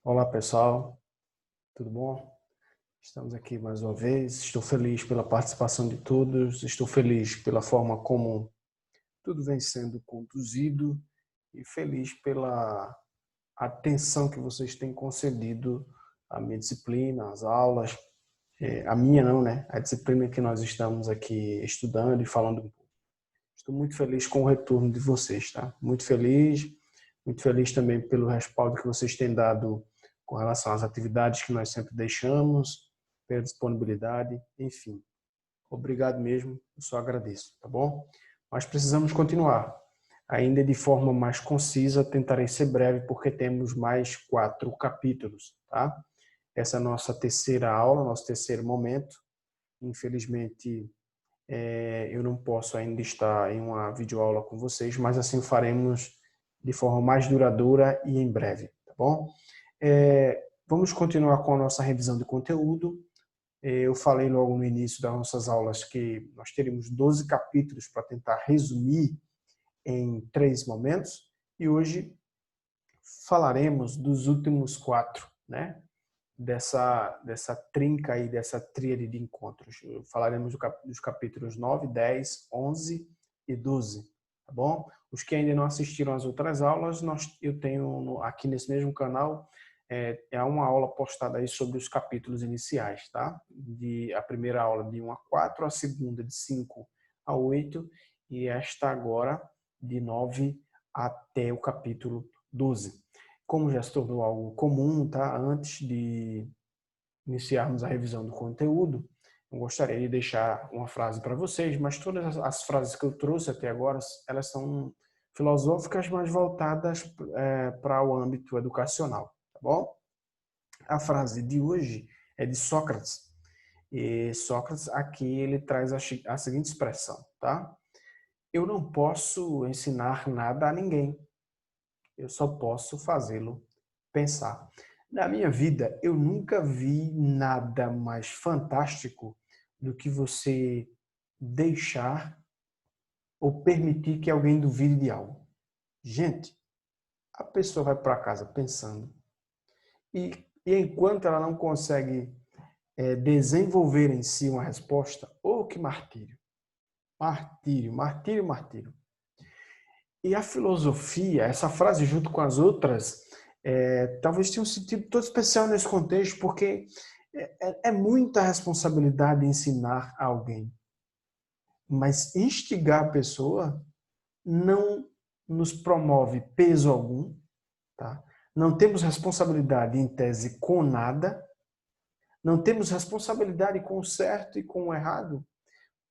Olá pessoal, tudo bom? Estamos aqui mais uma vez. Estou feliz pela participação de todos, estou feliz pela forma como tudo vem sendo conduzido e feliz pela atenção que vocês têm concedido à minha disciplina, às aulas. A minha não, né? A disciplina que nós estamos aqui estudando e falando um pouco. Estou muito feliz com o retorno de vocês, tá? Muito feliz também pelo respaldo que vocês têm dado com relação às atividades que nós sempre deixamos, pela disponibilidade, enfim. Obrigado mesmo, eu só agradeço, tá bom? Mas precisamos continuar. Ainda de forma mais concisa, tentarei ser breve, porque temos mais 4 capítulos, tá? Essa é a nossa terceira aula, nosso terceiro momento. Infelizmente, eu não posso ainda estar em uma videoaula com vocês, mas assim o faremos de forma mais duradoura e em breve, tá bom? Vamos continuar com a nossa revisão de conteúdo. Eu falei logo no início das nossas aulas que nós teríamos 12 capítulos para tentar resumir em 3 momentos, e hoje falaremos dos últimos 4, né? Dessa trinca aí, dessa tríade de encontros. Falaremos dos capítulos 9, 10, 11 e 12, tá bom? Os que ainda não assistiram às outras aulas, eu tenho aqui nesse mesmo canal uma aula postada aí sobre os capítulos iniciais, tá? A primeira aula de 1 a 4, a segunda de 5 a 8 e esta agora de 9 até o capítulo 12. Como já se tornou algo comum, tá? Antes de iniciarmos a revisão do conteúdo, eu gostaria de deixar uma frase para vocês, mas todas as frases que eu trouxe até agora, elas são filosóficas, mas voltadas para o âmbito educacional, tá bom? A frase de hoje é de Sócrates. E Sócrates aqui ele traz a seguinte expressão, tá? Eu não posso ensinar nada a ninguém, eu só posso fazê-lo pensar. Na minha vida, eu nunca vi nada mais fantástico do que você deixar ou permitir que alguém duvide de algo. Gente, a pessoa vai para casa pensando e enquanto ela não consegue desenvolver em si uma resposta, oh, que martírio! Martírio, martírio, martírio. E a filosofia, essa frase junto com as outras, talvez tenha um sentido todo especial nesse contexto, porque é muita responsabilidade ensinar a alguém. Mas instigar a pessoa não nos promove peso algum, tá? Não temos responsabilidade, em tese, com nada, não temos responsabilidade com o certo e com o errado,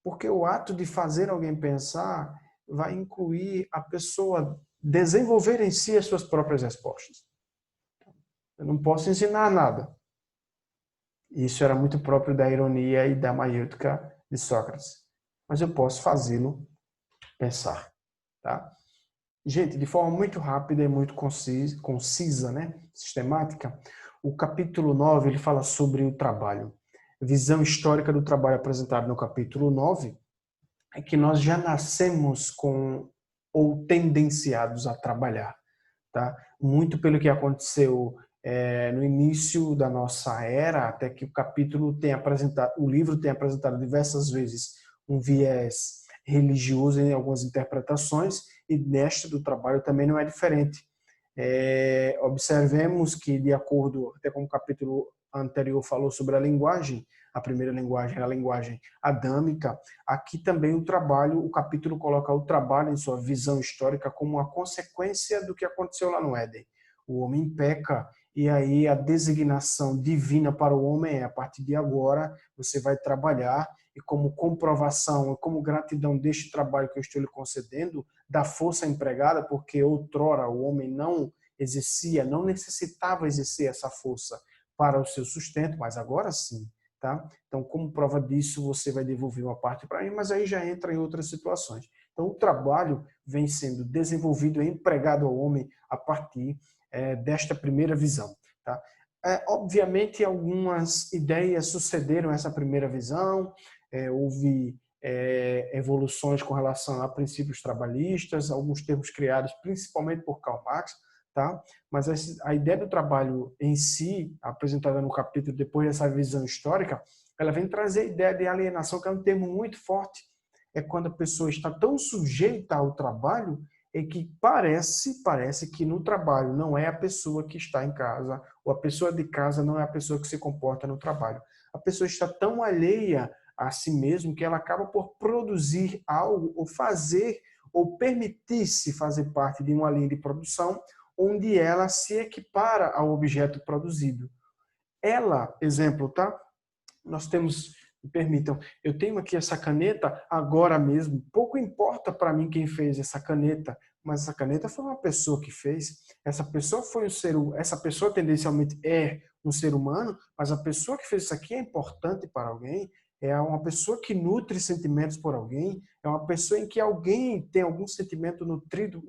porque o ato de fazer alguém pensar vai incluir a pessoa desenvolver em si as suas próprias respostas. Eu não posso ensinar nada. Isso era muito próprio da ironia e da maiútica de Sócrates. Mas eu posso fazê-lo pensar. Tá? Gente, de forma muito rápida e muito concisa, né? Sistemática, o capítulo 9 ele fala sobre o trabalho. Visão histórica do trabalho apresentado no capítulo 9 é que nós já nascemos com ou tendenciados a trabalhar, tá? Muito pelo que aconteceu no início da nossa era, até que o livro tem apresentado diversas vezes um viés religioso em algumas interpretações, e nesta do trabalho também não é diferente. Observemos que, de acordo, até como o capítulo anterior falou sobre a linguagem, a primeira linguagem é a linguagem adâmica, aqui também o capítulo coloca o trabalho em sua visão histórica como uma consequência do que aconteceu lá no Éden. O homem peca e aí a designação divina para o homem é: a partir de agora você vai trabalhar, e como comprovação, como gratidão deste trabalho que eu estou lhe concedendo, da força empregada, porque outrora o homem não exercia, não necessitava exercer essa força para o seu sustento, mas agora sim, tá? Então, como prova disso, você vai devolver uma parte para mim, mas aí já entra em outras situações. Então, o trabalho vem sendo desenvolvido e empregado ao homem a partir desta primeira visão, tá? Obviamente, algumas ideias sucederam essa primeira visão, houve evoluções com relação a princípios trabalhistas, alguns termos criados principalmente por Karl Marx, tá? Mas a ideia do trabalho em si, apresentada no capítulo depois dessa visão histórica, ela vem trazer a ideia de alienação, que é um termo muito forte. É quando a pessoa está tão sujeita ao trabalho é que parece que no trabalho não é a pessoa que está em casa, ou a pessoa de casa não é a pessoa que se comporta no trabalho. A pessoa está tão alheia a si mesmo que ela acaba por produzir algo, ou fazer, ou permitir-se fazer parte de uma linha de produção onde ela se equipara ao objeto produzido. Ela, exemplo, tá? Nós temos, me permitam, eu tenho aqui essa caneta agora mesmo. Pouco importa para mim quem fez essa caneta, mas essa caneta foi uma pessoa que fez. Essa pessoa foi essa pessoa tendencialmente é um ser humano, mas a pessoa que fez isso aqui é importante para alguém. É uma pessoa que nutre sentimentos por alguém, é uma pessoa em que alguém tem algum sentimento nutrido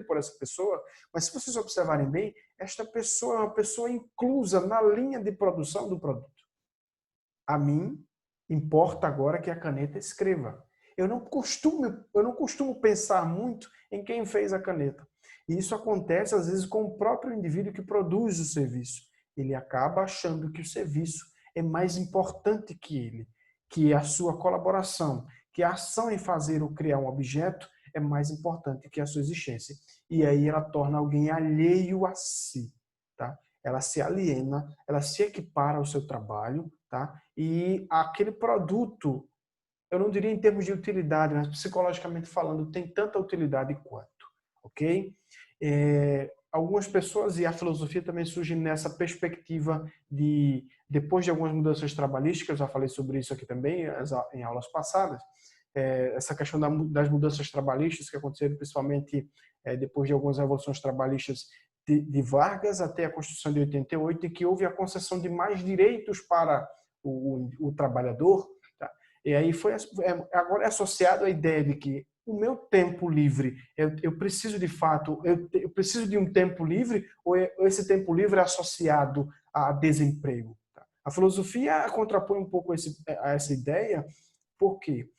por essa pessoa, mas se vocês observarem bem, esta pessoa é uma pessoa inclusa na linha de produção do produto. A mim, importa agora que a caneta escreva. Eu não costumo pensar muito em quem fez a caneta. E isso acontece, às vezes, com o próprio indivíduo que produz o serviço. Ele acaba achando que o serviço é mais importante que ele, que a sua colaboração, que a ação em fazer ou criar um objeto é mais importante que a sua existência. E aí ela torna alguém alheio a si. Tá? Ela se aliena, ela se equipara ao seu trabalho, tá? E aquele produto, eu não diria em termos de utilidade, mas psicologicamente falando, tem tanta utilidade quanto, ok? Algumas pessoas, e a filosofia também surge nessa perspectiva de, depois de algumas mudanças trabalhistas, eu já falei sobre isso aqui também em aulas passadas, essa questão das mudanças trabalhistas que aconteceram principalmente depois de algumas revoluções trabalhistas de Vargas até a Constituição de 88, em que houve a concessão de mais direitos para o trabalhador, tá? E aí agora é associado à ideia de que o meu tempo livre, eu preciso de fato, eu preciso de um tempo livre, ou esse tempo livre é associado a desemprego? Tá? A filosofia contrapõe um pouco a essa ideia, porque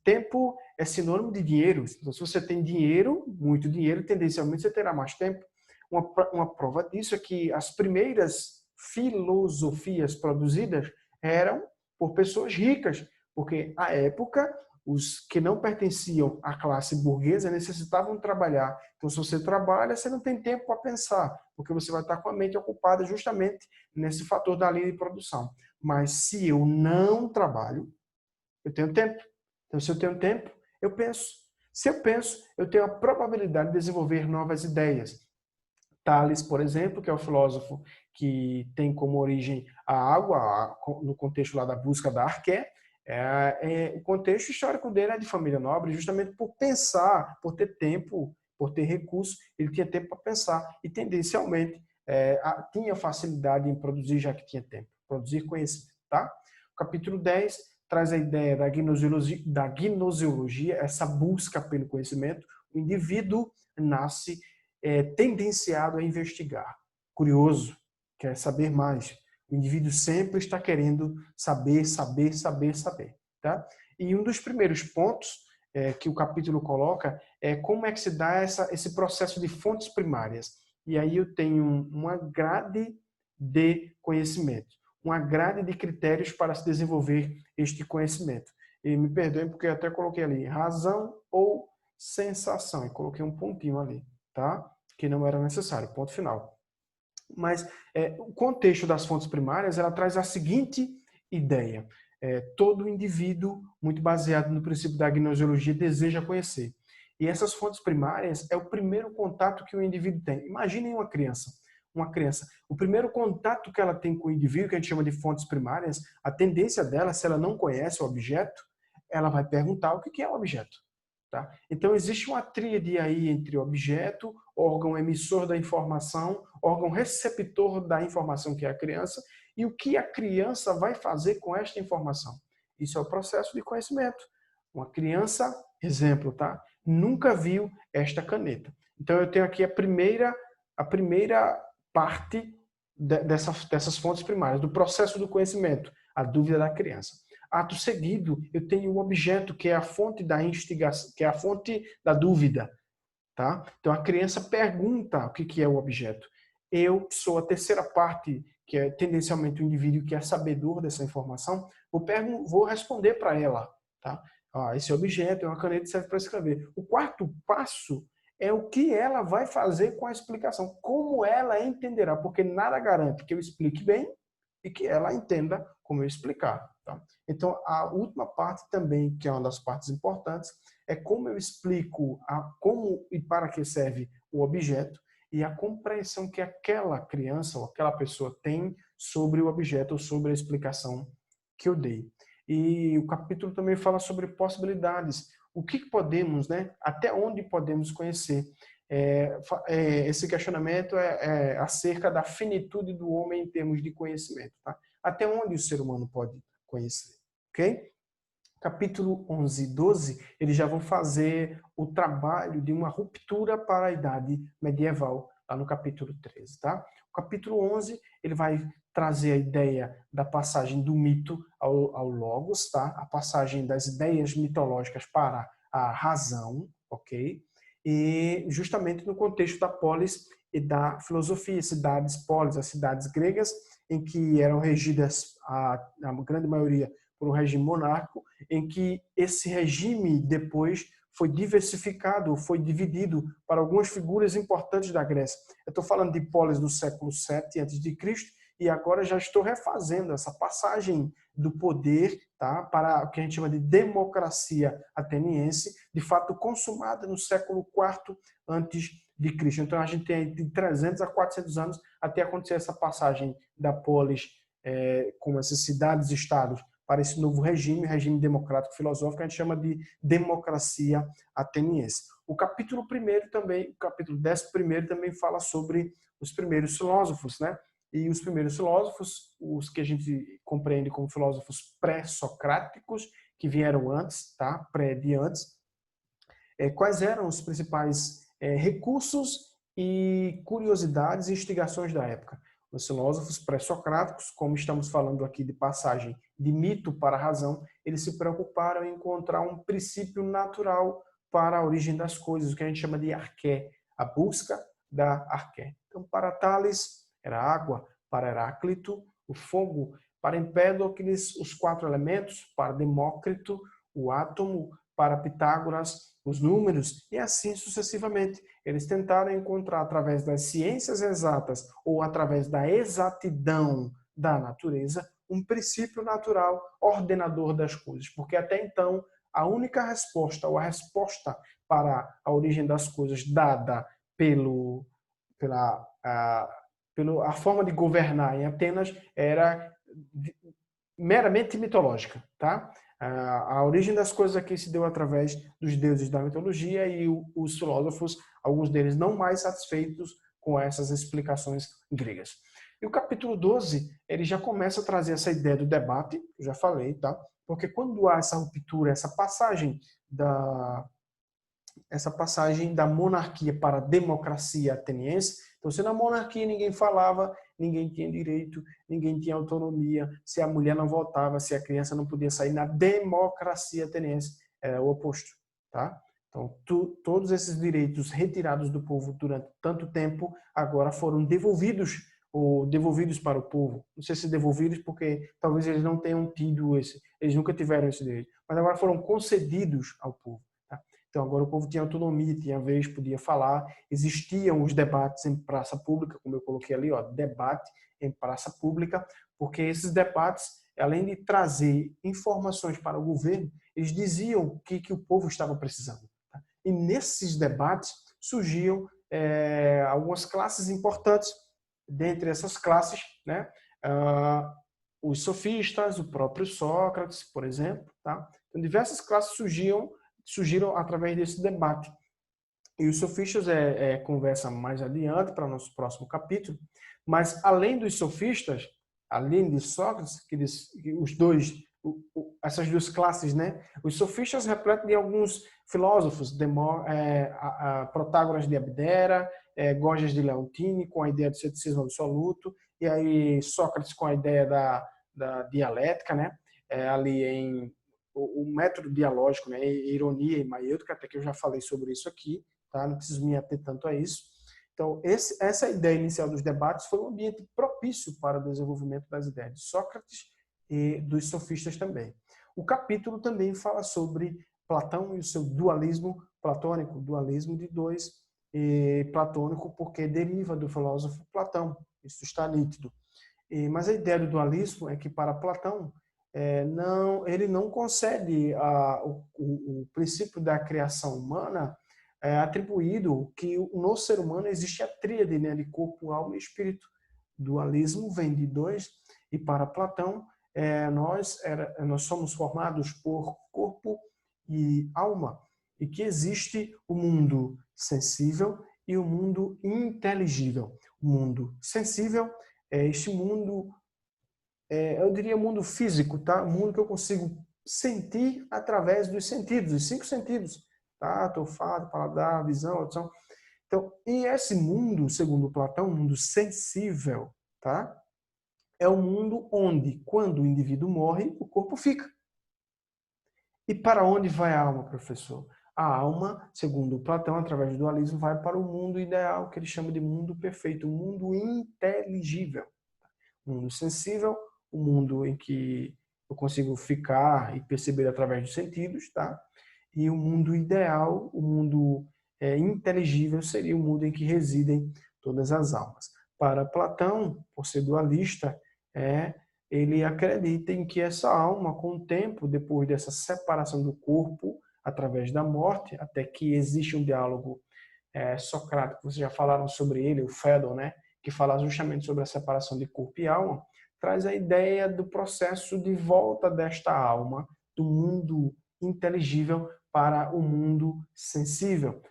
tempo é sinônimo de dinheiro. Então, se você tem dinheiro, muito dinheiro, tendencialmente você terá mais tempo. Uma prova disso é que as primeiras filosofias produzidas eram por pessoas ricas, porque à época os que não pertenciam à classe burguesa necessitavam trabalhar. Então, se você trabalha, você não tem tempo para pensar, porque você vai estar com a mente ocupada justamente nesse fator da linha de produção. Mas se eu não trabalho, eu tenho tempo. Então, se eu tenho tempo, eu penso. Se eu penso, eu tenho a probabilidade de desenvolver novas ideias. Tales, por exemplo, que é o filósofo que tem como origem a água, no contexto lá da busca da arqué, o contexto histórico dele é de família nobre, justamente por pensar, por ter tempo, por ter recursos, ele tinha tempo para pensar e, tendencialmente, tinha facilidade em produzir, já que tinha tempo, produzir conhecimento. Tá? O capítulo 10 traz a ideia da gnoseologia, essa busca pelo conhecimento. O indivíduo nasce tendenciado a investigar, curioso, quer saber mais. O indivíduo sempre está querendo saber, saber, saber, saber. Tá? E um dos primeiros pontos que o capítulo coloca é como é que se dá esse processo de fontes primárias. E aí eu tenho uma grade de conhecimento, uma grade de critérios para se desenvolver este conhecimento. E me perdoem porque eu até coloquei ali razão ou sensação, e coloquei um pontinho ali, tá? Que não era necessário, ponto final. Mas o contexto das fontes primárias, ela traz a seguinte ideia. Todo indivíduo, muito baseado no princípio da gnoseologia, deseja conhecer. E essas fontes primárias é o primeiro contato que o indivíduo tem. Imaginem uma criança. O primeiro contato que ela tem com o indivíduo, que a gente chama de fontes primárias, a tendência dela, se ela não conhece o objeto, ela vai perguntar o que é o objeto. Tá? Então, existe uma tríade aí entre objeto, órgão emissor da informação, órgão receptor da informação, que é a criança, e o que a criança vai fazer com esta informação. Isso é o processo de conhecimento. Uma criança, exemplo, tá? Nunca viu esta caneta. Então, eu tenho aqui a primeira parte dessas fontes primárias, do processo do conhecimento, a dúvida da criança. Ato seguido, eu tenho o objeto, que é a fonte da instigação, que é a fonte da dúvida. tá? Então a criança pergunta o que é o objeto. Eu sou a terceira parte, que é tendencialmente o indivíduo que é sabedor dessa informação, vou responder para ela, tá? Esse objeto é uma caneta que serve para escrever. O quarto passo é o que ela vai fazer com a explicação, como ela entenderá, porque nada garante que eu explique bem e que ela entenda como eu explicar. Tá? Então, a última parte também, que é uma das partes importantes, é como eu explico como e para que serve o objeto e a compreensão que aquela criança ou aquela pessoa tem sobre o objeto ou sobre a explicação que eu dei. E o capítulo também fala sobre possibilidades. O que podemos, né? Até onde podemos conhecer? Esse questionamento é acerca da finitude do homem em termos de conhecimento. Tá? Até onde o ser humano pode conhecer? Ok? Capítulo 11 e 12, eles já vão fazer o trabalho de uma ruptura para a idade medieval, lá no capítulo 13. Tá? O capítulo 11, ele vai trazer a ideia da passagem do mito ao logos, tá? A passagem das ideias mitológicas para a razão, ok? E justamente no contexto da polis e da filosofia, cidades polis, as cidades gregas, em que eram regidas, a grande maioria, por um regime monárquico, em que esse regime depois foi diversificado, foi dividido para algumas figuras importantes da Grécia. Eu estou falando de polis do século VII a.C., e agora já estou refazendo essa passagem do poder, tá, para o que a gente chama de democracia ateniense, de fato consumada no século IV a.C. Então a gente tem de 300 a 400 anos até acontecer essa passagem da polis, como essas cidades-estados, para esse novo regime democrático filosófico, a gente chama de democracia ateniense. O capítulo 1 também, o capítulo 11 também fala sobre os primeiros filósofos, né? E os primeiros filósofos, os que a gente compreende como filósofos pré-socráticos, que vieram antes, tá? Pré de antes. Quais eram os principais recursos e curiosidades e instigações da época? Os filósofos pré-socráticos, como estamos falando aqui de passagem de mito para a razão, eles se preocuparam em encontrar um princípio natural para a origem das coisas, o que a gente chama de arqué, a busca da arqué. Então, para Tales, era água; para Heráclito, o fogo; para Empédocles, os 4 elementos; para Demócrito, o átomo; para Pitágoras, os números, e assim sucessivamente. Eles tentaram encontrar, através das ciências exatas ou através da exatidão da natureza, um princípio natural ordenador das coisas, porque até então a única resposta, ou a resposta para a origem das coisas dada pela a forma de governar em Atenas era meramente mitológica, tá? A origem das coisas aqui se deu através dos deuses da mitologia, e os filósofos, alguns deles não mais satisfeitos com essas explicações gregas. E o capítulo 12, ele já começa a trazer essa ideia do debate, eu já falei, tá? Porque quando há essa ruptura, essa passagem da monarquia para a democracia ateniense, então se na monarquia ninguém falava, ninguém tinha direito, ninguém tinha autonomia, se a mulher não votava, se a criança não podia sair, na democracia ateniense era o oposto, tá? Então, todos esses direitos retirados do povo durante tanto tempo, agora foram devolvidos para o povo. Não sei se devolvidos porque talvez eles não tenham tido eles nunca tiveram esse direito, mas agora foram concedidos ao povo. Então, agora o povo tinha autonomia, tinha vez, podia falar. Existiam os debates em praça pública, como eu coloquei ali, ó, debate em praça pública, porque esses debates, além de trazer informações para o governo, eles diziam o que o povo estava precisando. Tá? E nesses debates surgiam algumas classes importantes. Dentre essas classes, né, os sofistas, o próprio Sócrates, por exemplo. Tá? Então, diversas classes surgiram através desse debate. E os sofistas conversa mais adiante para o nosso próximo capítulo, mas além dos sofistas, além de Sócrates, essas duas classes, né? Os sofistas repletam de alguns filósofos, Protágoras de Abdera, Gorgias de Leontini, com a ideia do ceticismo absoluto, e aí Sócrates com a ideia da dialética, né? Ali em o método dialógico, né? Ironia e maiêutica, até que eu já falei sobre isso aqui, tá? Não preciso me ater tanto a isso. Então, essa ideia inicial dos debates foi um ambiente propício para o desenvolvimento das ideias de Sócrates e dos sofistas também. O capítulo também fala sobre Platão e o seu dualismo platônico, dualismo de dois, platônico porque deriva do filósofo Platão, isso está nítido. Mas a ideia do dualismo é que para Platão, ele não concede o princípio da criação humana atribuído que no ser humano existe a tríade, né, de corpo, alma e espírito. Dualismo vem de dois, e para Platão, nós somos formados por corpo e alma, e que existe o mundo sensível e o mundo inteligível. O mundo sensível é este mundo, eu diria mundo físico, tá? O mundo que eu consigo sentir através dos sentidos, os 5 sentidos, tato, olfato, paladar, visão, audição. Então, e esse mundo, segundo Platão, um mundo sensível, tá? É o mundo onde, quando o indivíduo morre, o corpo fica. E para onde vai a alma, professor? A alma, segundo Platão, através do dualismo, vai para o mundo ideal, que ele chama de mundo perfeito, um mundo inteligível. O mundo sensível, o mundo em que eu consigo ficar e perceber através dos sentidos, tá? E o mundo ideal, o mundo inteligível, seria o mundo em que residem todas as almas. Para Platão, por ser dualista, ele acredita em que essa alma, com o tempo, depois dessa separação do corpo, através da morte, até que existe um diálogo socrático, vocês já falaram sobre ele, o Fédon, né? Que fala justamente sobre a separação de corpo e alma, traz a ideia do processo de volta desta alma, do mundo inteligível para o mundo sensível.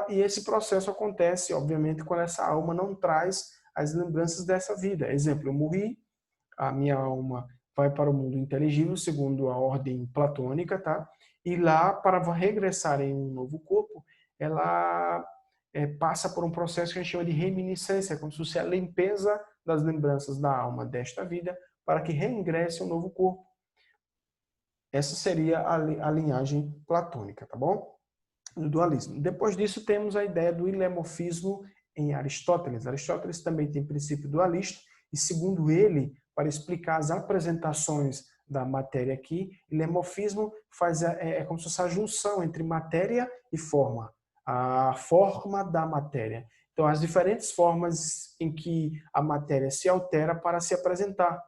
E esse processo acontece, obviamente, quando essa alma não traz as lembranças dessa vida. Exemplo, eu morri, a minha alma vai para o mundo inteligível, segundo a ordem platônica, tá? E lá, para regressar em um novo corpo, ela passa por um processo que a gente chama de reminiscência, como se fosse a limpeza das lembranças da alma desta vida, para que reingresse um novo corpo. Essa seria a linhagem platônica, tá bom? Do dualismo. Depois disso, temos a ideia do ilemorfismo em Aristóteles. Aristóteles também tem princípio dualista, e segundo ele, para explicar as apresentações da matéria aqui, ilemorfismo é como se fosse a junção entre matéria e forma, a forma da matéria. Então, as diferentes formas em que a matéria se altera para se apresentar.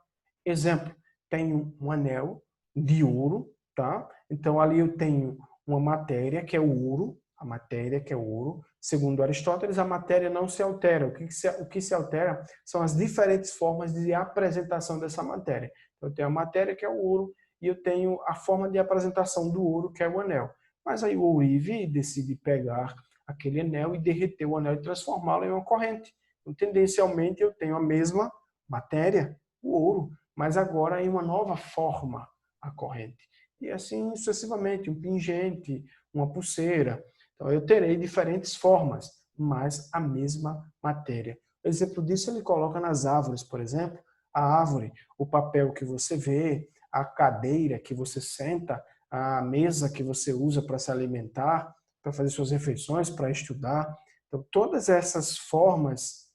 Exemplo, tenho um anel de ouro, tá? Então, ali eu tenho uma matéria que é o ouro, a matéria que é o ouro. Segundo Aristóteles, a matéria não se altera. O que se altera são as diferentes formas de apresentação dessa matéria. Então, eu tenho a matéria que é o ouro e eu tenho a forma de apresentação do ouro que é o anel. Mas aí o ourive decide pegar aquele anel e derreter o anel e transformá-lo em uma corrente. Então, tendencialmente, eu tenho a mesma matéria, o ouro, mas agora em uma nova forma, a corrente. E assim sucessivamente, um pingente, uma pulseira. Então, eu terei diferentes formas, mas a mesma matéria. O exemplo disso ele coloca nas árvores, por exemplo. A árvore, o papel que você vê, a cadeira que você senta, a mesa que você usa para se alimentar, para fazer suas refeições, para estudar. Então, todas essas formas,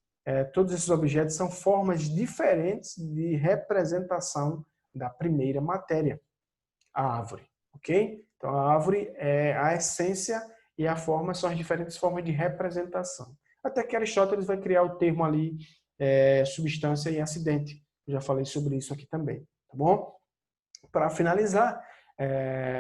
todos esses objetos são formas diferentes de representação da primeira matéria, a árvore, ok? Então, a árvore é a essência e a forma são as diferentes formas de representação. Até que Aristóteles vai criar o termo ali, substância e acidente. Eu já falei sobre isso aqui também, tá bom? Para finalizar,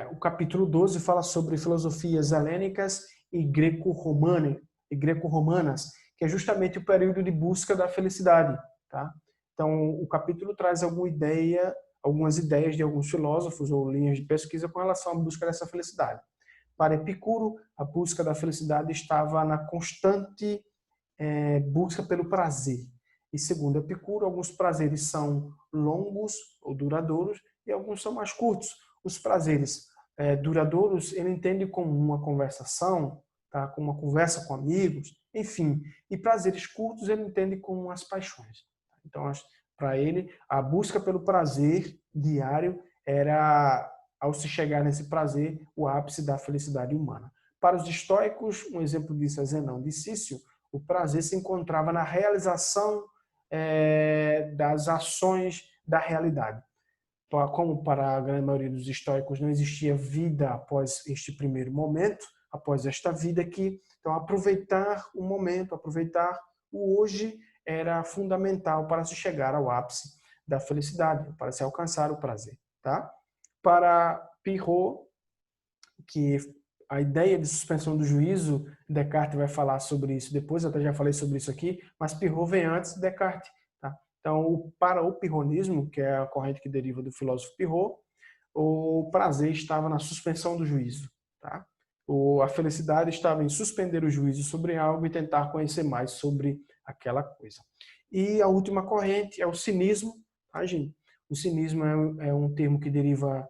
o capítulo 12 fala sobre filosofias helênicas e greco-romanas, que é justamente o período de busca da felicidade, tá? Então, o capítulo traz algumas ideias de alguns filósofos ou linhas de pesquisa com relação à busca dessa felicidade. Para Epicuro, a busca da felicidade estava na constante busca pelo prazer. E segundo Epicuro, alguns prazeres são longos ou duradouros e alguns são mais curtos. Os prazeres duradouros ele entende como uma conversação, tá? Como uma conversa com amigos, enfim. E prazeres curtos ele entende como as paixões. Então, para ele, a busca pelo prazer diário era, ao se chegar nesse prazer, o ápice da felicidade humana. Para os estoicos, um exemplo disso é Zenão de Cício, o prazer se encontrava na realização das ações da realidade. Como para a grande maioria dos estoicos não existia vida após este primeiro momento, após esta vida aqui, então aproveitar o momento, aproveitar o hoje era fundamental para se chegar ao ápice da felicidade, para se alcançar o prazer. Tá? Para Pirro, que a ideia de suspensão do juízo, Descartes vai falar sobre isso depois, eu até já falei sobre isso aqui, mas Pirro vem antes de Descartes. Tá? Então, para o pirronismo, que é a corrente que deriva do filósofo Pirro, o prazer estava na suspensão do juízo. Tá? A felicidade estava em suspender o juízo sobre algo e tentar conhecer mais sobre aquela coisa. E a última corrente é o cinismo. Tá, gente? O cinismo é um termo que deriva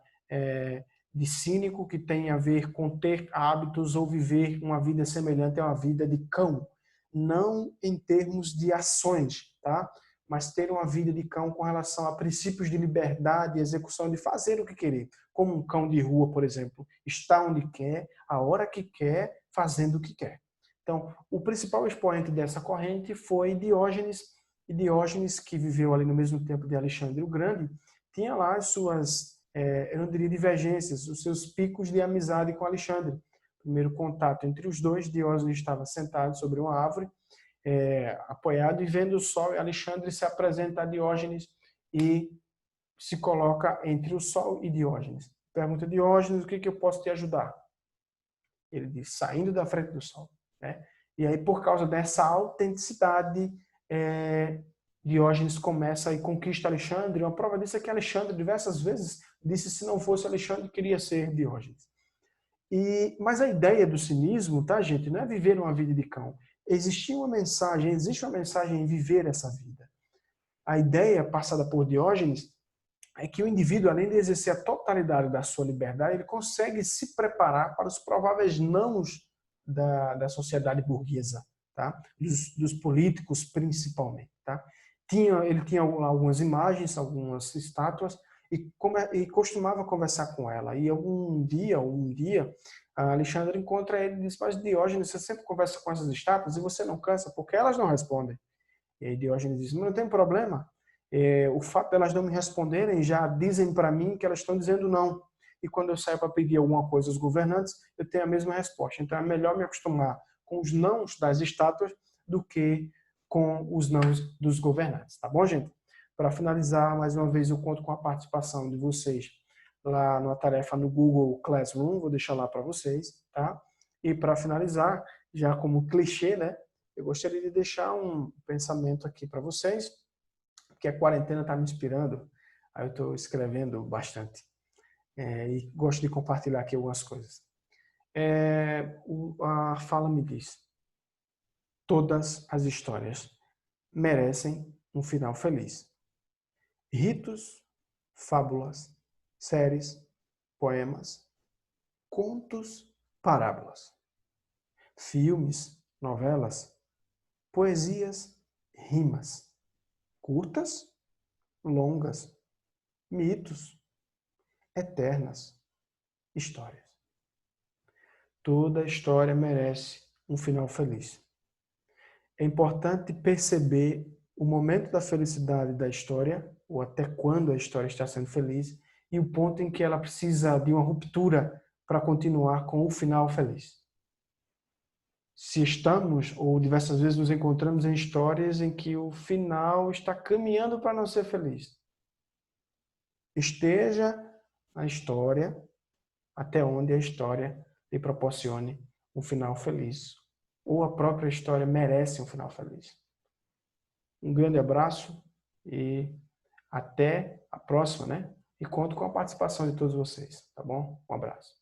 de cínico, que tem a ver com ter hábitos ou viver uma vida semelhante a uma vida de cão. Não em termos de ações, tá? Mas ter uma vida de cão com relação a princípios de liberdade e execução de fazer o que querer. Como um cão de rua, por exemplo, está onde quer, a hora que quer, fazendo o que quer. Então, o principal expoente dessa corrente foi Diógenes, e Diógenes, que viveu ali no mesmo tempo de Alexandre o Grande, tinha lá as suas, eu não diria divergências, os seus picos de amizade com Alexandre. Primeiro contato entre os dois, Diógenes estava sentado sobre uma árvore, apoiado e vendo o sol, e Alexandre se apresenta a Diógenes e se coloca entre o sol e Diógenes. Pergunta a Diógenes, o que eu posso te ajudar? Ele diz, saindo da frente do sol. Né? E aí, por causa dessa autenticidade, Diógenes começa e conquista Alexandre. Uma prova disso é que Alexandre, diversas vezes, disse que se não fosse Alexandre, queria ser Diógenes. Mas a ideia do cinismo, tá, gente, não é viver uma vida de cão. Existe uma mensagem em viver essa vida. A ideia passada por Diógenes é que o indivíduo, além de exercer a totalidade da sua liberdade, ele consegue se preparar para os prováveis nãos da sociedade burguesa, tá? Dos políticos principalmente. Tá? Ele tinha algumas imagens, algumas estátuas, e costumava conversar com ela. E um dia, Alexandre encontra ele e diz, mas Diógenes, você sempre conversa com essas estátuas e você não cansa, porque elas não respondem. E aí Diógenes diz, não tem problema, o fato de elas não me responderem já dizem para mim que elas estão dizendo não. E quando eu saio para pedir alguma coisa aos governantes, eu tenho a mesma resposta. Então é melhor me acostumar com os nãos das estátuas do que com os nãos dos governantes. Tá bom, gente? Para finalizar, mais uma vez, eu conto com a participação de vocês lá numa tarefa no Google Classroom, vou deixar lá para vocês, tá? E para finalizar, já como clichê, né? Eu gostaria de deixar um pensamento aqui para vocês, porque a quarentena está me inspirando, aí eu estou escrevendo bastante. E gosto de compartilhar aqui algumas coisas. A fala me diz, todas as histórias merecem um final feliz. Ritos, fábulas, séries, poemas, contos, parábolas, filmes, novelas, poesias, rimas, curtas, longas, mitos, eternas, histórias. Toda história merece um final feliz. É importante perceber o momento da felicidade da história, ou até quando a história está sendo feliz, e o ponto em que ela precisa de uma ruptura para continuar com o final feliz. Se estamos, ou diversas vezes nos encontramos em histórias em que o final está caminhando para não ser feliz. Esteja na história até onde a história lhe proporcione um final feliz. Ou a própria história merece um final feliz. Um grande abraço e até a próxima, né? E conto com a participação de todos vocês, tá bom? Um abraço.